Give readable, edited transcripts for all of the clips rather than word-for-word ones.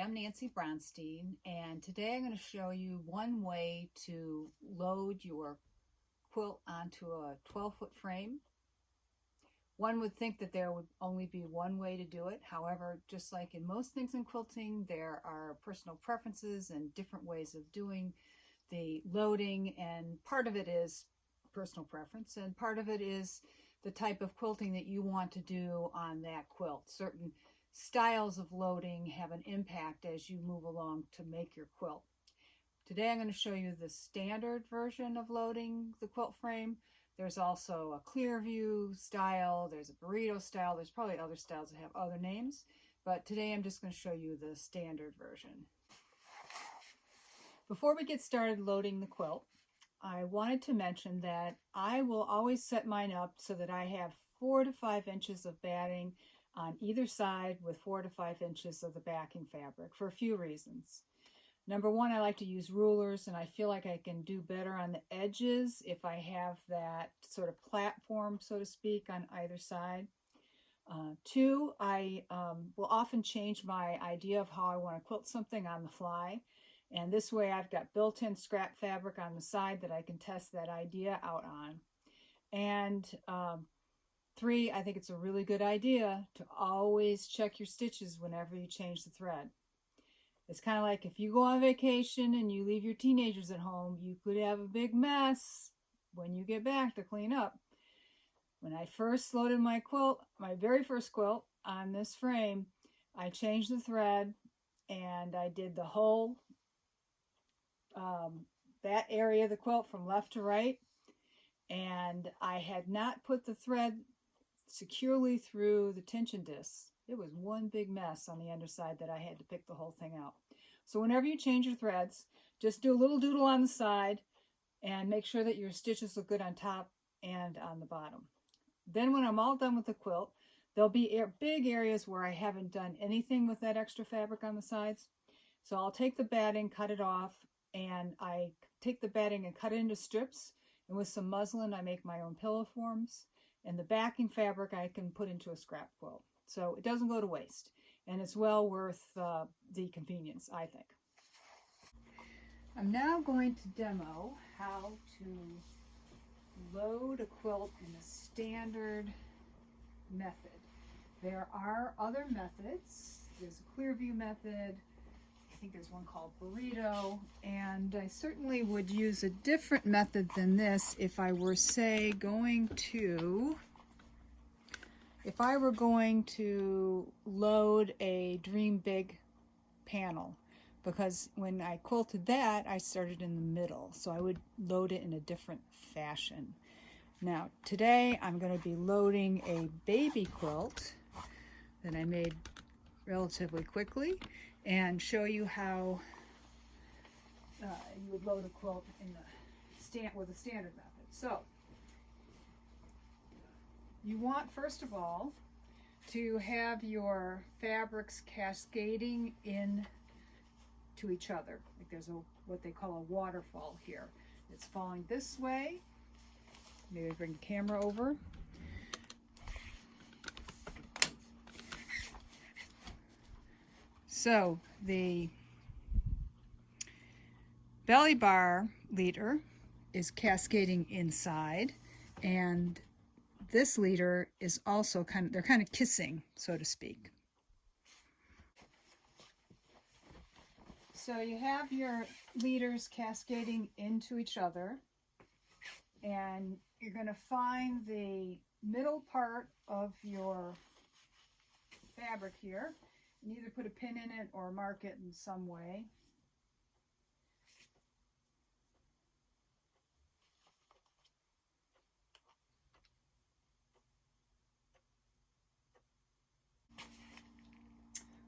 I'm Nancy Bronstein, and today I'm going to show you one way to load your quilt onto a 12-foot frame. One would think that there would only be one way to do it. However, just like in most things in quilting, there are personal preferences and different ways of doing the loading, and part of it is personal preference, and part of it is the type of quilting that you want to do on that quilt. Certain styles of loading have an impact as you move along to make your quilt. Today I'm going to show you the standard version of loading the quilt frame. There's also a clear view style, there's a burrito style, there's probably other styles that have other names, but today I'm just going to show you the standard version. Before we get started loading the quilt, I wanted to mention that I will always set mine up so that I have 4 to 5 inches of batting on either side with 4 to 5 inches of the backing fabric for a few reasons. Number one, I like to use rulers, and I feel like I can do better on the edges if I have that sort of platform, so to speak, on either side. Two, I will often change my idea of how I want to quilt something on the fly, and this way I've got built-in scrap fabric on the side that I can test that idea out on. And three, I think it's a really good idea to always check your stitches whenever you change the thread. It's kind of like if you go on vacation and you leave your teenagers at home, you could have a big mess when you get back to clean up. When I first loaded my quilt, my very first quilt on this frame, I changed the thread and I did the whole, that area of the quilt from left to right. And I had not put the thread securely through the tension discs. It was one big mess on the underside that I had to pick the whole thing out. So whenever you change your threads, just do a little doodle on the side and make sure that your stitches look good on top and on the bottom. Then when I'm all done with the quilt, there'll be big areas where I haven't done anything with that extra fabric on the sides. So I'll take the batting, cut it off, and I take the batting and cut it into strips. And with some muslin, I make my own pillow forms. And the backing fabric I can put into a scrap quilt. So it doesn't go to waste. And it's well worth the convenience, I think. I'm now going to demo how to load a quilt in a standard method. There are other methods. There's a clear view method. I think there's one called burrito, and I certainly would use a different method than this if I were, say, going to load a Dream Big panel, because when I quilted that, I started in the middle, so I would load it in a different fashion. Now, today I'm going to be loading a baby quilt that I made relatively quickly, and show you how you would load a quilt in with a standard method. So you want, first of all, to have your fabrics cascading in to each other. Like there's what they call a waterfall here. It's falling this way. Maybe bring the camera over. So the belly bar leader is cascading inside, and this leader is also they're kind of kissing, so to speak. So you have your leaders cascading into each other, and you're going to find the middle part of your fabric here. And either put a pin in it or mark it in some way.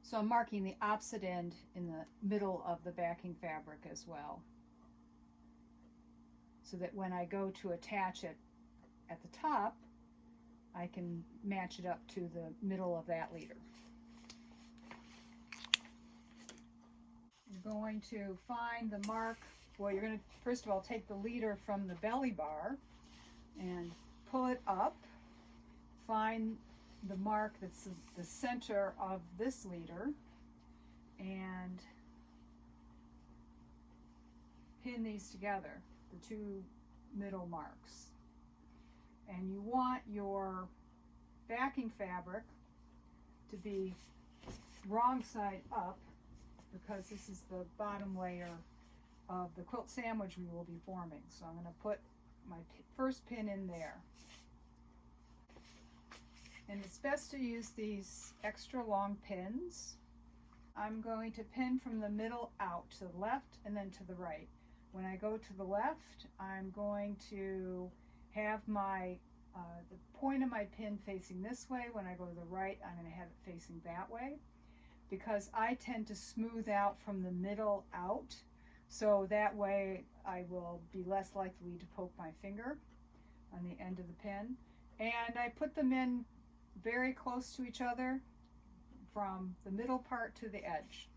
So I'm marking the opposite end in the middle of the backing fabric as well, so that when I go to attach it at the top, I can match it up to the middle of that leader. You're going to find the mark. Well, you're going to first of all take the leader from the belly bar and pull it up. Find the mark that's the center of this leader and pin these together, the two middle marks. And you want your backing fabric to be wrong side up, because this is the bottom layer of the quilt sandwich we will be forming. So I'm going to put my first pin in there. And it's best to use these extra long pins. I'm going to pin from the middle out to the left and then to the right. When I go to the left, I'm going to have my the point of my pin facing this way. When I go to the right, I'm going to have it facing that way, because I tend to smooth out from the middle out, so that way I will be less likely to poke my finger on the end of the pin. And I put them in very close to each other from the middle part to the edge.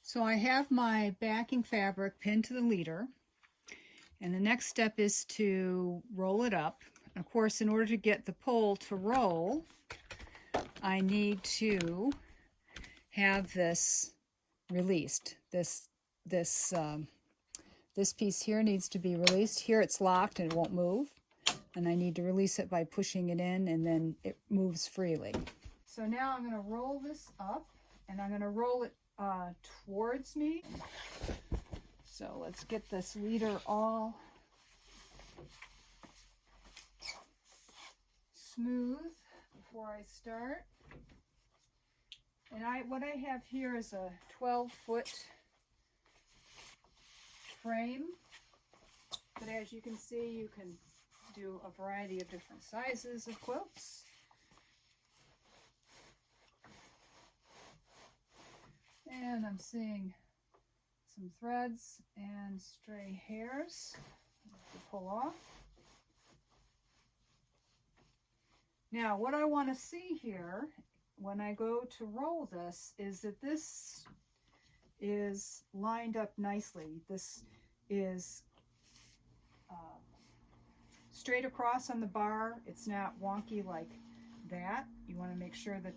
So I have my backing fabric pinned to the leader, and the next step is to roll it up. Of course, in order to get the pole to roll, I need to have this released. This piece here needs to be released. Here it's locked and it won't move, and I need to release it by pushing it in, and then it moves freely. So now I'm going to roll this up, and I'm going to roll it towards me. So let's get this leader all smooth before I start. And what I have here is a 12-foot frame, but as you can see, you can do a variety of different sizes of quilts. And I'm seeing some threads and stray hairs to pull off. Now, what I want to see here when I go to roll this is that this is lined up nicely. This is straight across on the bar. It's not wonky like that. You want to make sure that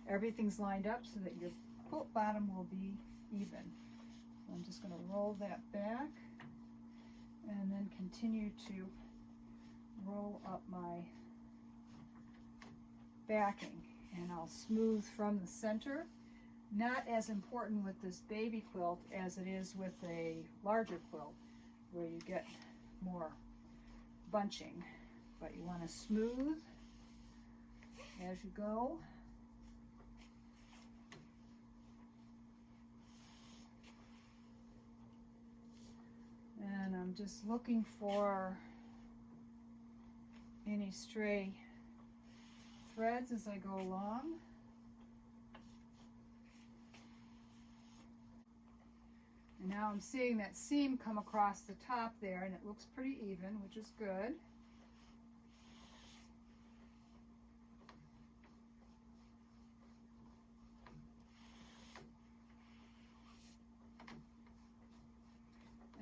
everything's lined up so that your quilt bottom will be even. So I'm just going to roll that back and then continue to roll up my backing, and I'll smooth from the center. Not as important with this baby quilt as it is with a larger quilt where you get more bunching, but you want to smooth as you go. And I'm just looking for any stray threads as I go along. And now I'm seeing that seam come across the top there, and it looks pretty even, which is good.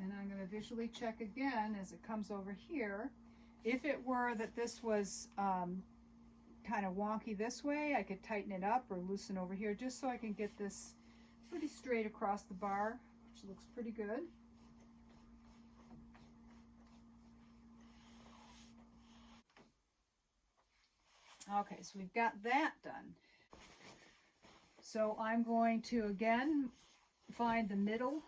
And I'm going to visually check again as it comes over here. If it were that this was kind of wonky this way, I could tighten it up or loosen over here just so I can get this pretty straight across the bar, which looks pretty good. Okay, so we've got that done. So I'm going to again find the middle,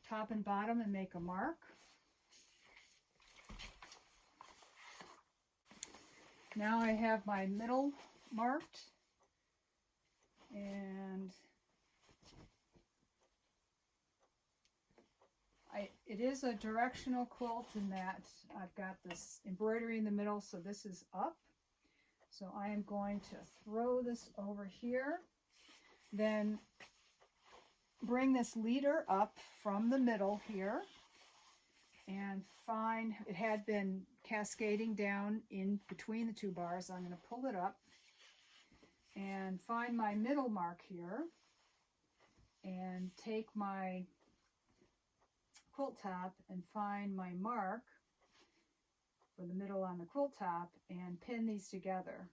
top and bottom, and make a mark. Now I have my middle marked, and it is a directional quilt in that I've got this embroidery in the middle, so this is up. So I am going to throw this over here, then bring this leader up from the middle here, and find it had been cascading down in between the two bars. I'm going to pull it up and find my middle mark here, and take my quilt top and find my mark for the middle on the quilt top and pin these together.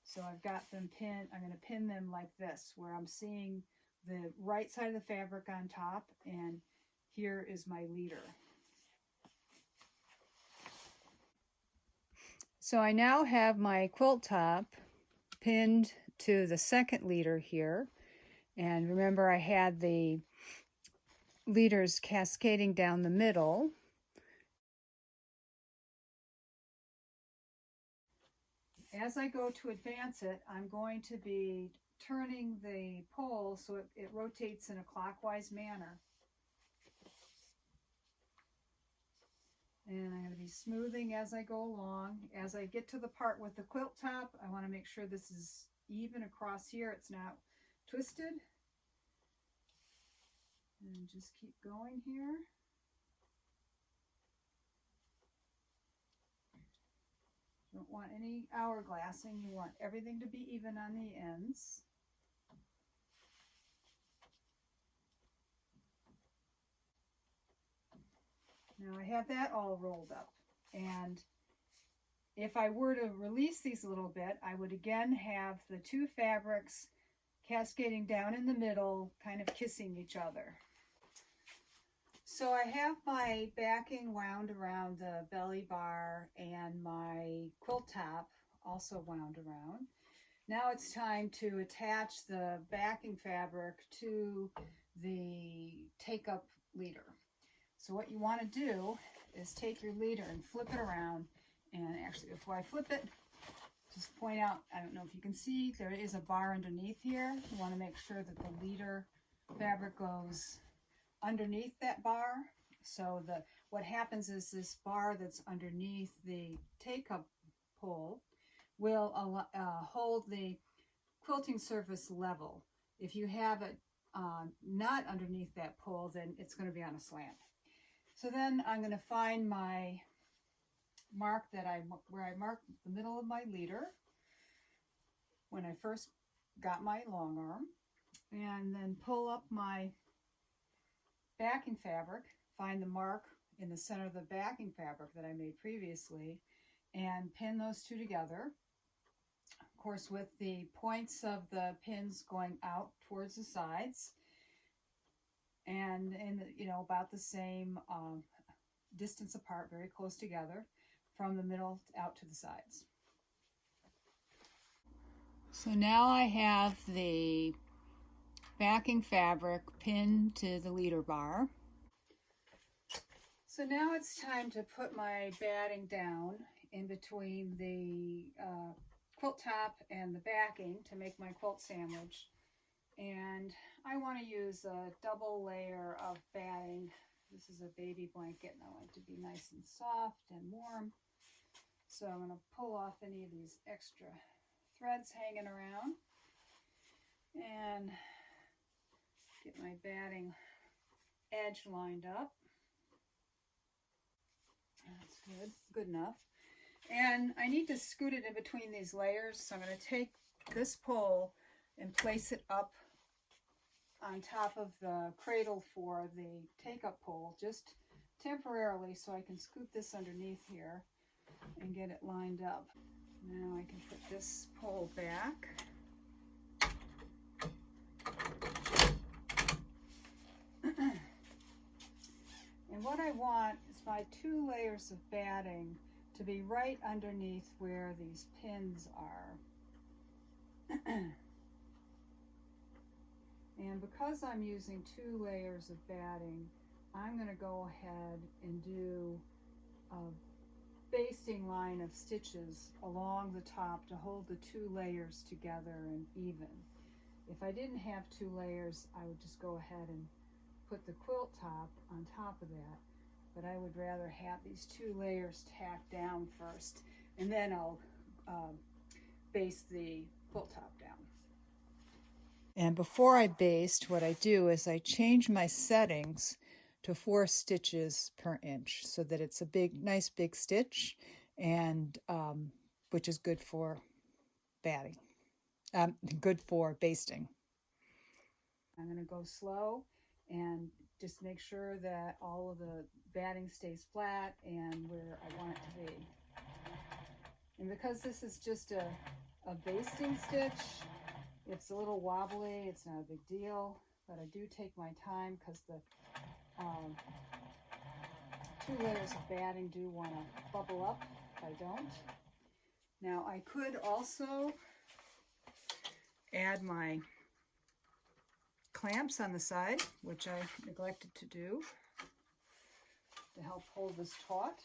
So I've got them pinned. I'm going to pin them like this, where I'm seeing the right side of the fabric on top, and here is my leader. So I now have my quilt top pinned to the second leader here. And remember, I had the leaders cascading down the middle. As I go to advance it, I'm going to be turning the pole so it rotates in a clockwise manner. And I'm going to be smoothing as I go along. As I get to the part with the quilt top, I want to make sure this is even across here. It's not twisted. And just keep going here. Don't want any hourglassing. You want everything to be even on the ends. Now I have that all rolled up, and if I were to release these a little bit, I would again have the two fabrics cascading down in the middle, kind of kissing each other. So I have my backing wound around the belly bar and my quilt top also wound around. Now it's time to attach the backing fabric to the take-up leader. So what you want to do is take your leader and flip it around. And actually, before I flip it, just point out, I don't know if you can see, there is a bar underneath here. You want to make sure that the leader fabric goes underneath that bar. So what happens is this bar that's underneath the take-up pole will hold the quilting surface level. If you have it not underneath that pole, then it's going to be on a slant. So then I'm going to find my mark where I marked the middle of my leader when I first got my long arm, and then pull up my backing fabric, find the mark in the center of the backing fabric that I made previously, and pin those two together. Of course, with the points of the pins going out towards the sides, and about the same distance apart, very close together, from the middle out to the sides. So now I have the backing fabric pinned to the leader bar. So now it's time to put my batting down in between the quilt top and the backing to make my quilt sandwich. And I want to use a double layer of batting. This is a baby blanket, and I want it to be nice and soft and warm. So I'm going to pull off any of these extra threads hanging around and get my batting edge lined up. That's good enough. And I need to scoot it in between these layers, so I'm going to take this pole and place it up on top of the cradle for the take-up pole, just temporarily, so I can scoot this underneath here and get it lined up. Now I can put this pole back. And what I want is my 2 layers of batting to be right underneath where these pins are. And because I'm using 2 layers of batting, I'm going to go ahead and do a basting line of stitches along the top to hold the 2 layers together and even. If I didn't have 2 layers, I would just go ahead and put the quilt top on top of that, but I would rather have these 2 layers tacked down first, and then I'll baste the quilt top down. And before I baste, what I do is I change my settings to 4 stitches per inch, so that it's a nice big stitch, and which is good for batting, good for basting. I'm going to go slow and just make sure that all of the batting stays flat and where I want it to be. And because this is just a basting stitch, it's a little wobbly, it's not a big deal. but I do take my time because the 2 layers of batting do want to bubble up if I don't. Now I could also add my clamps on the side, which I neglected to do, to help hold this taut.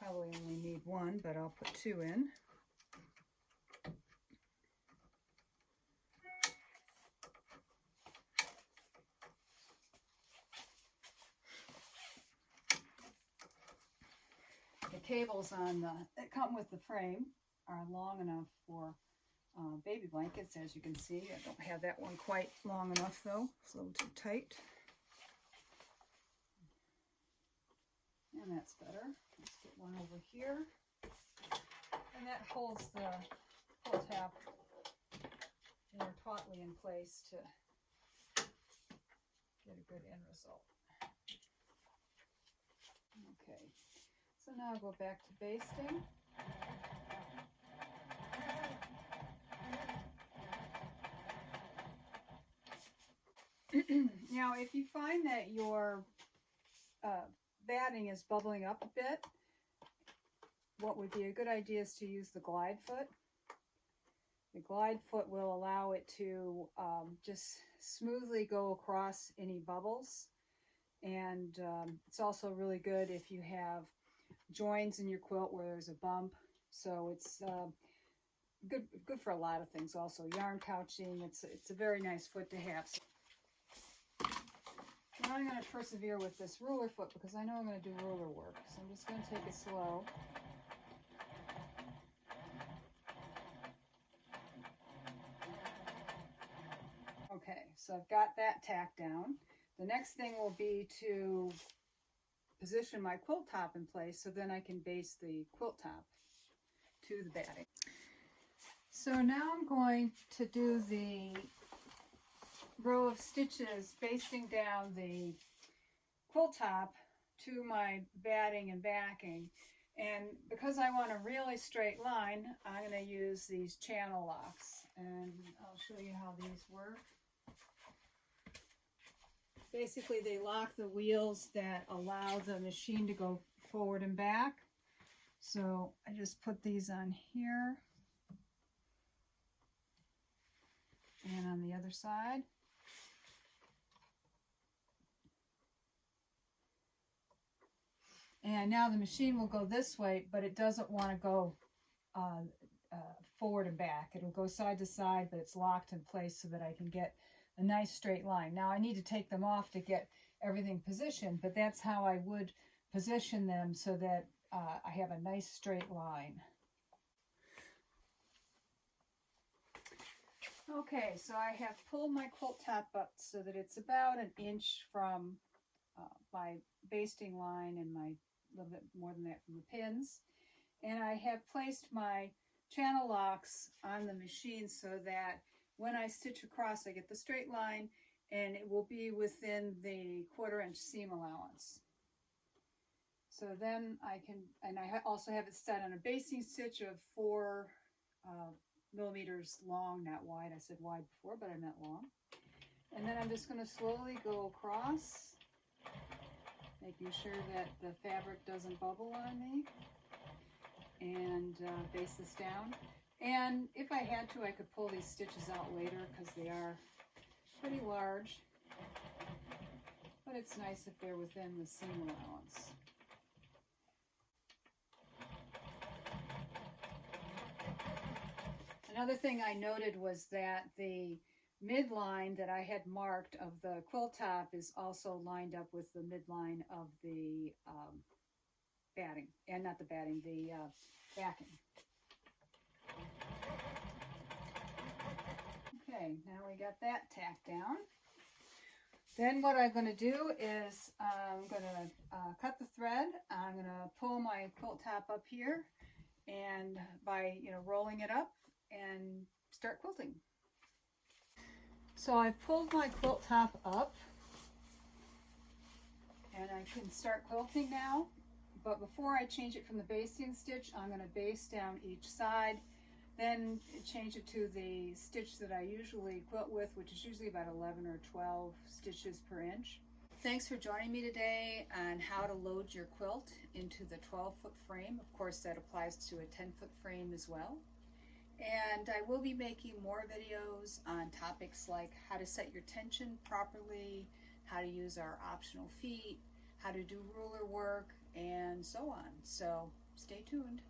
Probably only need 1, but I'll put 2 in. The cables on that come with the frame are long enough for baby blankets, as you can see. I don't have that one quite long enough though. It's a little too tight. And that's better. Let's get one over here. And that holds the pull tab more tautly in place to get a good end result. Okay, so now I'll go back to basting. Now, if you find that your batting is bubbling up a bit, what would be a good idea is to use the glide foot. The glide foot will allow it to just smoothly go across any bubbles. And it's also really good if you have joins in your quilt where there's a bump. So it's good for a lot of things. Also yarn couching. It's a very nice foot to have. So now I'm going to persevere with this ruler foot because I know I'm going to do ruler work. So I'm just going to take it slow. Okay, so I've got that tacked down. The next thing will be to position my quilt top in place so then I can baste the quilt top to the batting. So now I'm going to do the row of stitches basting down the quilt top to my batting and backing. And because I want a really straight line, I'm going to use these channel locks. And I'll show you how these work. Basically, they lock the wheels that allow the machine to go forward and back. So I just put these on here and on the other side. And now the machine will go this way, but it doesn't want to go forward and back. It'll go side to side, but it's locked in place so that I can get a nice straight line. Now I need to take them off to get everything positioned, but that's how I would position them so that I have a nice straight line. Okay, so I have pulled my quilt top up so that it's about 1 inch from my basting line and my little bit more than that from the pins. And I have placed my channel locks on the machine so that when I stitch across, I get the straight line and it will be within the 1/4 inch seam allowance. So then I can, and I also have it set on a basting stitch of 4 millimeters long, not wide. I said wide before, but I meant long. And then I'm just going to slowly go across, making sure that the fabric doesn't bubble on me, and baste this down. And if I had to, I could pull these stitches out later because they are pretty large, but it's nice if they're within the seam allowance. Another thing I noted was that the midline that I had marked of the quilt top is also lined up with the midline of the batting, and not the batting, the backing. Okay, now we got that tacked down. Then what I'm going to do is I'm going to cut the thread. I'm going to pull my quilt top up here, and by rolling it up and start quilting. So I've pulled my quilt top up and I can start quilting now, but before I change it from the basting stitch, I'm going to baste down each side. Then change it to the stitch that I usually quilt with, which is usually about 11 or 12 stitches per inch. Thanks for joining me today on how to load your quilt into the 12-foot frame. Of course, that applies to a 10-foot frame as well. And I will be making more videos on topics like how to set your tension properly, how to use our optional feet, how to do ruler work, and so on. So stay tuned.